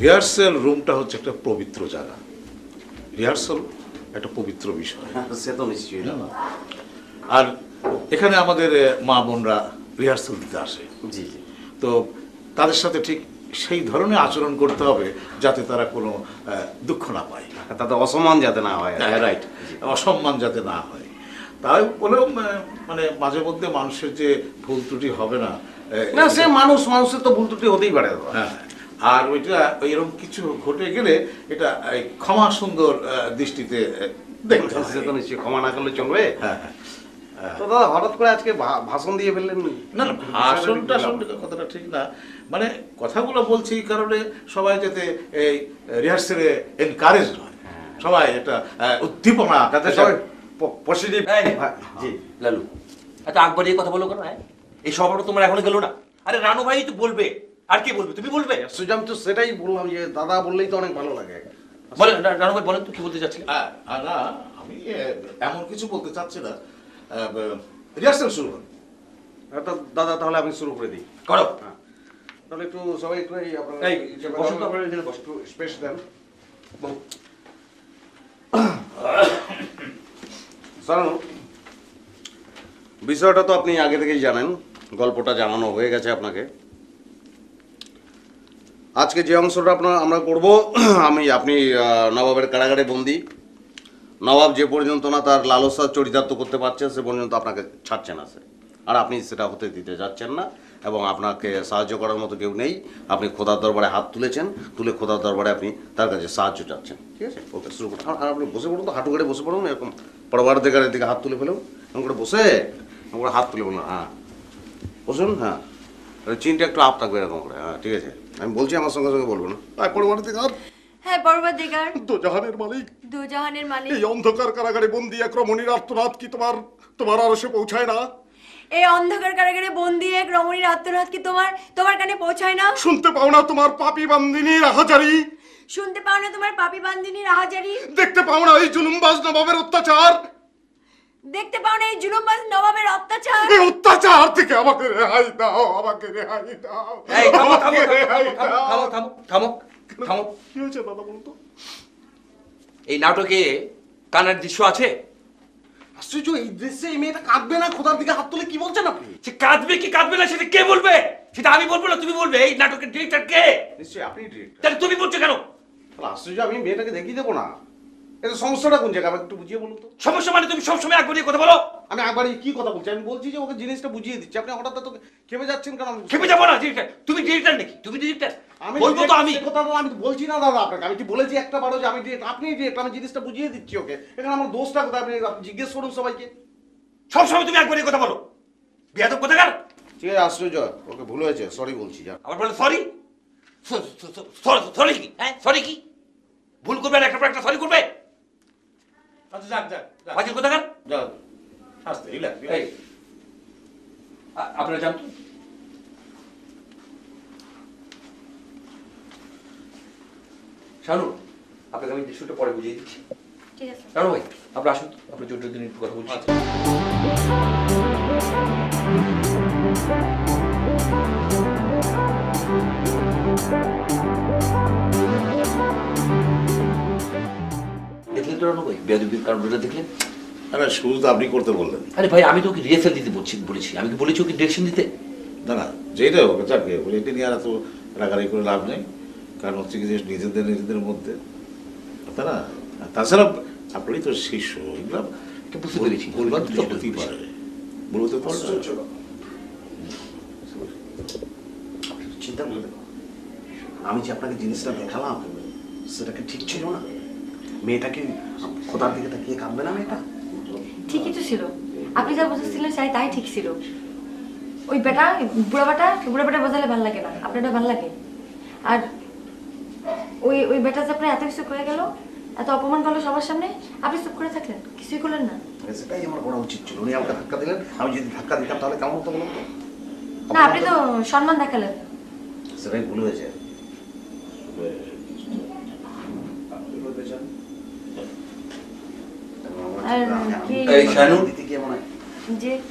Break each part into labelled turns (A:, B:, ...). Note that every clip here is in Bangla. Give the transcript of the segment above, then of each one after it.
A: রিহার্সাল রুমটা হচ্ছে একটা পবিত্র জায়গা। রিহার্সাল একটা পবিত্র বিষয়,
B: সে তো নিশ্চয়ই।
A: আর এখানে আমাদের মা বোনরা রিহার্সাল দিতে আসে।
B: জি জি।
A: তো তাদের সাথে ঠিক সেই ধরনের আচরণ করতে হবে যাতে তারা কোনো দুঃখ না পায়,
B: তাতে অসম্মান যাতে না হয়।
A: রাইট, অসম্মান যাতে না হয়। তাই বলেও মানে মাঝে মধ্যে মানুষের যে ভুল ত্রুটি হবে না,
B: না সে মানুষের তো ভুল ত্রুটি হতেই পারে।
A: হ্যাঁ, আর ওইটা এরকম কিছু ঘটে গেলে এটা ক্ষমা সুন্দর দৃষ্টিতে দেখতে হবে।
B: সে তো নিশ্চয়ই, ক্ষমা না করলে চলবে।
A: হ্যাঁ।
B: তো দাদা হঠাৎ করে আজকে ভাষণ দিয়ে ফেললেন?
A: না না, ভাষণটা আসলে কথাটা ঠিক না, মানে কথাগুলো বলছি এই কারণে সবাই যাতে এই রিহার্সালে এনকারেজ হয়, সবাই এটা উদ্দীপনা
B: যাতে সবাই পজিটিভ।
C: জি লালু, আচ্ছা আকবর এই কথা বলো কেন? এই সভাটা তোমার এখনো গেল না? আরে রানু ভাই তো বলবে, আর কি বলবে? তুমি বলবে।
B: সুজাম তো সেটাই বললাম যে দাদা বললেই তো অনেক ভালো লাগে।
C: বলেন রানু ভাই, বলেন তো কি বলতে চাচ্ছিলেন?
A: না, আমি এমন কিছু বলতে চাচ্ছি না, রিহার্সাল শুরু করুন।
B: দাদা তাহলে আমি শুরু করে দিই।
C: করো।
B: তাহলে একটু সবাই একটু একটু স্পেস দেন। বিষয়টা তো আপনি আগে থেকেই জানেন, গল্পটা জানানো হয়ে গেছে আপনাকে। আজকে যে অংশটা আমরা করব, আপনি নবাবের কারাগারে বন্দি। নবাব যে পর্যন্ত না তার লালসা চরিতার্থ করতে পারছে সে পর্যন্ত আপনাকে ছাড়ছে না সে, আর আপনি সেটা হতে দিতে যাচ্ছেন না, এবং আপনাকে সাহায্য করার মতো কেউ নেই। আপনি খোদার দরবারে হাত তুলেছেন, তুলে খোদার দরবারে আপনি তার কাছে সাহায্য চাচ্ছেন। ঠিক আছে, ওকে শুরু করুন। আর আপনি বসে পড়ুন, তো হাঁটু গাড়ি বসে পড়ুন, এরকম পরবার দিকে হাত তুলে ফেলুন, এরকম করে বসে এরকম করে হাত তুলে বলুন। হ্যাঁ বসুন। হ্যাঁ, চিনটা একটু আপ থাকবে এরকম করে। হ্যাঁ ঠিক আছে, আমি বলছি আমার সঙ্গে সঙ্গে বলবো না। পরবার দিকে হাত।
D: হ্যাঁ পরবর্তীকার
E: দোজাহানের মালিক,
D: দুজাহানের মালিক,
E: এই অন্ধকার কারাগারে বন্দি এক রমণীর আর্তনাদ কি তোমার আরশে পৌঁছায় না?
D: এই অন্ধকার কারাগারে বন্দি এক রমণীর আত্মনাদ কি তোমার কানে পৌঁছায় না?
E: শুনতে পাও না তোমার পাপী বান্দিনীর আহাজারি?
D: শুনতে পাও না তোমার পাপী বান্দিনীর আহাজারি?
E: দেখতে পাও না এই জুলুমবাজ নবাবের অত্যাচার?
D: দেখতে পাও না এই জুলুমবাজ নবাবের অত্যাচার?
E: এই অত্যাচার থেকে আমাকে রেহাই দাও, আমাকে রেহাই দাও।
C: এই থামো থামো
E: আমাকে রেহাই দাও।
C: থামো থামো থামো থামো।
E: কি হয়েছে দাদা বলুন তো?
C: এই নাটকে কান্নার দৃশ্য আছে?
B: আশ্চর্য, এই দৃশ্যে এই মেয়েটা কাঁদবে না? খোদার দিকে হাত তুলে কি বলছেন আপনি?
C: সে কাঁদবে কি কাঁদবে না সেটা কে বলবে? সেটা আমি বলবো না, তুমি বলবে। এই নাটকের ডিরেক্টর কে?
B: নিশ্চয়ই আপনি ডিরেক্টর।
C: তাহলে তুমি বলছো কেন?
B: আশ্চর্য, আমি মেয়েটাকে দেখিয়ে দেবো না? এটা সমস্যাটা কোন জায়গায় আমাকে একটু বুঝিয়ে বলুন তো।
C: সমস্যা মানে তুমি সবসময় একবার কথা বলো।
B: আমি একবারই কি কথা বলছি? আমি বলছি যে ওকে জিনিসটা বুঝিয়ে দিচ্ছি, আপনি হঠাৎ তো খেপে যাচ্ছেন কেন?
C: খেপে যাবো না। ডিরেক্টর তুমি, ডিরেক্টর নাকি? তুমি ডিরেক্টর?
B: আমি
C: বলবো তো আমি।
B: কথা আমি বলছি না দাদা আপনাকে, আমি কি বলেছি একটা বারো যে আমি ডিরেক্টর, আপনি ডিরেক্টর, আমি জিনিসটা বুঝিয়ে দিচ্ছি ওকে। এখানে আমার দোষটা কোথায় আপনি জিজ্ঞেস করুন সবাইকে।
C: সবসময় তুমি একবারই কথা বলো, বিয়াদব কোথাকার।
B: ঠিক আছে আশ্চর্য, ওকে ভুল হয়েছে, সরি বলছি। যা
C: আবার বলে সরি। সরি কি? হ্যাঁ সরি কি? ভুল করবে আর একটা পর একটা সরি করবে?
A: আচ্ছা যাক যাক যাক,
C: বাকি কোথাকার?
A: যাক আস্তে রিল্যাক্স।
C: এই আপনারা জানতো শানু, আপনাকে আমি দৃশ্যটা পরে বুঝিয়ে দিচ্ছি।
D: ঠিক আছে
C: শানু ভাই আপনি আসুন, আপনি জোর দিন একটু কথা বলছি। দেখলেন তো রানু ভাই বেয়াদবির কারণটা দেখলেন?
A: আরে শুরু তো আপনি করতে বললেন।
C: আরে ভাই আমি তো ওকে রিহার্সাল দিতে বলেছি। আমি কি বলেছি ওকে ডিরেকশন দিতে?
A: না না, যেটা হোক যাকে বলে এটা নিয়ে আর এত রাগারাগি করে লাভ নেই, কারণ হচ্ছে কি যে নিজেদের মধ্যে, তাই না? তাছাড়া আপনারই তো শিষ্য, এগুলো
C: বুঝতে পেরেছি।
A: বলবার তো হতেই পারে, বলতে পারে।
B: চিন্তা করবেন, আমি যে আপনাকে জিনিসটা দেখালাম সেটাকে ঠিক ছিল না? মেয়েটাকে খোদার দিকে তাকিয়ে কাঁদবে না মেয়েটা?
D: ঠিকই তো ছিল, আপনি যা বুঝেছিলেন তাই ঠিক ছিল। ওই বুড়া বেটা বোঝালে ভালো লাগে না, আপনারটা ভালো লাগে। আর ওই বেটা যে আপনার এত কিছু করে গেল, এত অপমান করলো সবার সামনে, আপনি চুপ করে থাকলেন, কিছুই করলেন না।
B: সেটাই আমার করা উচিত ছিল। উনি আমাকে ধাক্কা দিলেন, আমি যদি ধাক্কা দিতাম তাহলে কেমন হতো বলুন তো?
D: না আপনি তো সম্মান দেখালেন।
B: সেটাই ভুল হয়েছে।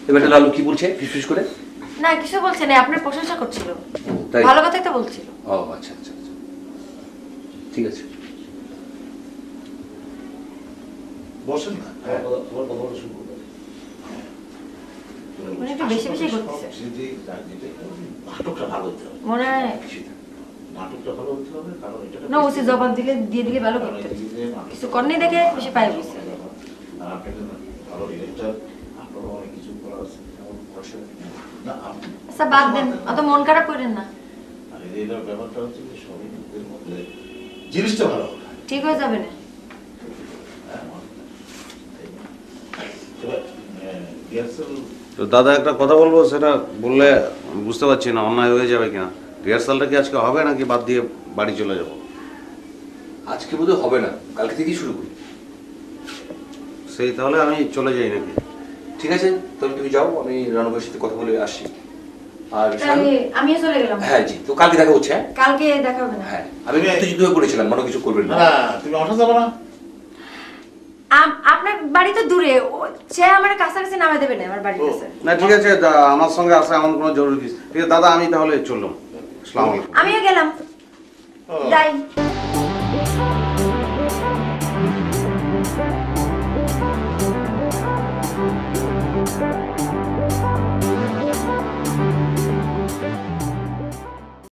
C: এবার লালু কি বলছে ফিসফিস করে?
D: না কিছু বলছে না, আপনার প্রশংসা করছিল, ভালো কথাই তো বলছিল।
C: ও আচ্ছা আচ্ছা আচ্ছা। ঠিক আছে।
A: বসেন না, তোমার কথা বলা শুরু করো।
D: মানে একটু বেশি বেশি করতেছে।
A: নাটকটা ভালো হতে হবে,
D: মনে হয়
A: নাটকটা ভালো হতে হবে, কারণ এটা
D: না ওসি জবাব দিলে দিয়ে দিলে ভালো করতে, কিছু করনি দেখে বেশি পায়ে বুঝছে।
A: আর আপনি একটা ভালো ডিরেক্টর, আপনারও অনেক কিছু করা আছে, এমন ভরসা না আপনি।
D: আচ্ছা বাদ দেন, অত মন খারাপ করেন না,
A: আর এটার ব্যাপারটা হচ্ছে যে সবই নিজেদের মধ্যে জিনিসটা ভালো হবে।
D: ঠিক হয়ে যাবে না।
B: তো দাদা একটা কথা বলবো, সেটা বললে বুঝতে পারছি না অন্যায় হয়ে যাবে কিনা। রিহার্সালটা কি আজকে হবে নাকি বাদ দিয়ে বাড়ি চলে যাব?
C: আজকে বোধহয় হবে না, কালকে থেকেই শুরু করি।
B: সেই তাহলে আমি চলে যাই নাকি?
C: ঠিক আছে, তাহলে তুমি যাও, আমি রানু ভাইয়ের সাথে কথা বলে আসছি। আর
D: তাহলে আমিও চলে গেলাম।
C: হ্যাঁ জি, তো কালকে দেখা হচ্ছে। হ্যাঁ
D: কালকে দেখা হবে না।
C: হ্যাঁ, আমি উত্তেজিত হয়ে পড়েছিলাম, মনে কিছু করবেন না।
A: না তুমি অটো যাবো না?
D: আপনার বাড়ি তো দূরে, সে আমার কাছাকাছি নামে দেবে না আমার বাড়ির কাছে।
B: না ঠিক আছে, আমার সঙ্গে আসা এমন কোনো জরুরি কিছু। ঠিক আছে দাদা, আমি তাহলে চললাম। আসসালামু আলাইকুম।
D: আমিও গেলাম।
A: ও।
D: তাই